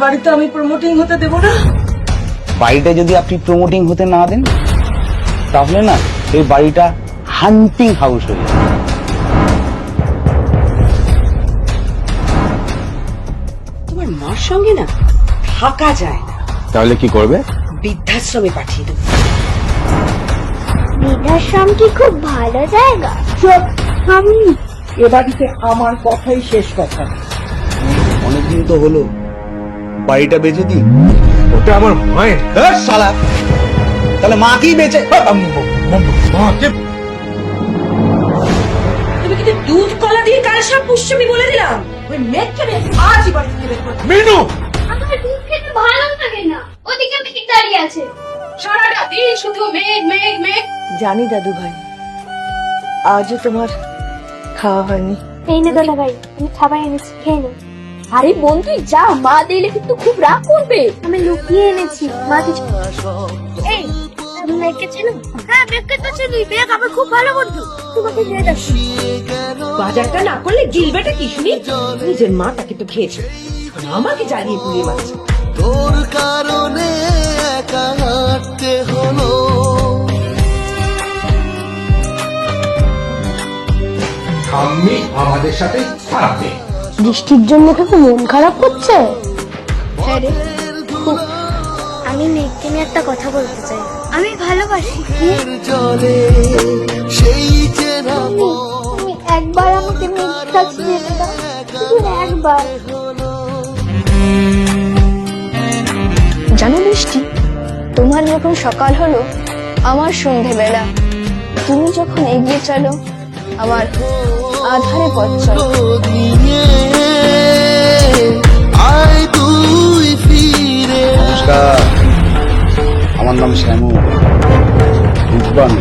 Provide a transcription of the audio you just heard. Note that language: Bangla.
বাড়িতে আমি প্রমোটিং হতে দেব না। বাড়িটা যদি আপনি প্রমোটিং হতে না দেন তাহলে না এই বাড়িটা হান্টিং হাউস হয়ে যাবে। তোমার মার সঙ্গে না থাকা যায় না, তাহলে কি করবে? বৃদ্ধাশ্রমে পাঠিয়ে দেবো। বৃদ্ধাশ্রম কি খুব ভালো জায়গা? আমি এ বাড়িতে আমার কথাই শেষ কথা। অনেকদিন তো হলো, বাড়িটা বেচে দিন। ওটা আমার মায়ের। শালা, তাহলে মা কি বেচে? মাকে তুমি কিন্তু দুধ কলা দিয়ে কাল সব পুষ্য আমি বলে দিলাম। ওই মেঘকে আমি আজই বাড়ি থেকে বের করে দেবো। মিনু আমার দুধ খেতে ভালো লাগে না, ওদিকে মেঘ দাঁড়িয়ে আছে। সারাটা দিন শুধু মেঘ মেঘ মেঘ। জানি দাদু ভাই, আজও তোমার খাওয়া হয়নি। এই নে দাদা ভাই, আমি খাবার এনেছি, খেয়ে নে। আরে বোন তুই যা, মা দিলে কিন্তু খুব রাগ করবে। আমি লুকিয়ে এনেছি, মা কিছু। এই তুমি মেঘকে চেনো? হ্যাঁ মেঘকে তো চিনি, মেঘ আমার খুব ভালো বন্ধু। তোমাকে দিয়ে যাচ্ছি। বাজারটা না করলে গিলবেটা কি শুনি? নিজের মা তাকে তো খেয়েছে, আর আমাকে জ্বালিয়ে পুড়িয়ে মারছে। তোর কারণে একা হাঁটতে হলো। ঠাম্মি আমাদের সাথে থাকবে। বৃষ্টির জন্য কাকু মন খারাপ করছে? হ্যাঁ রে, খুব। আমি মেঘকে নিয়ে একটা কথা বলতে চাই, আমি ভালোবাসি। জলে সেই চেনা তুমি একবার আমাকে মেঘের কাছে যেতে দাও, শুধু একবার। জানো বৃষ্টি, তোমার যখন সকাল হলো আমার সন্ধেবেলা, তুমি যখন এগিয়ে চলো আমার আধারে পথ চলো। নিয়ে আয় তুই ফিরে। নমস্কার, আমার নাম শ্যামু। বুঝবান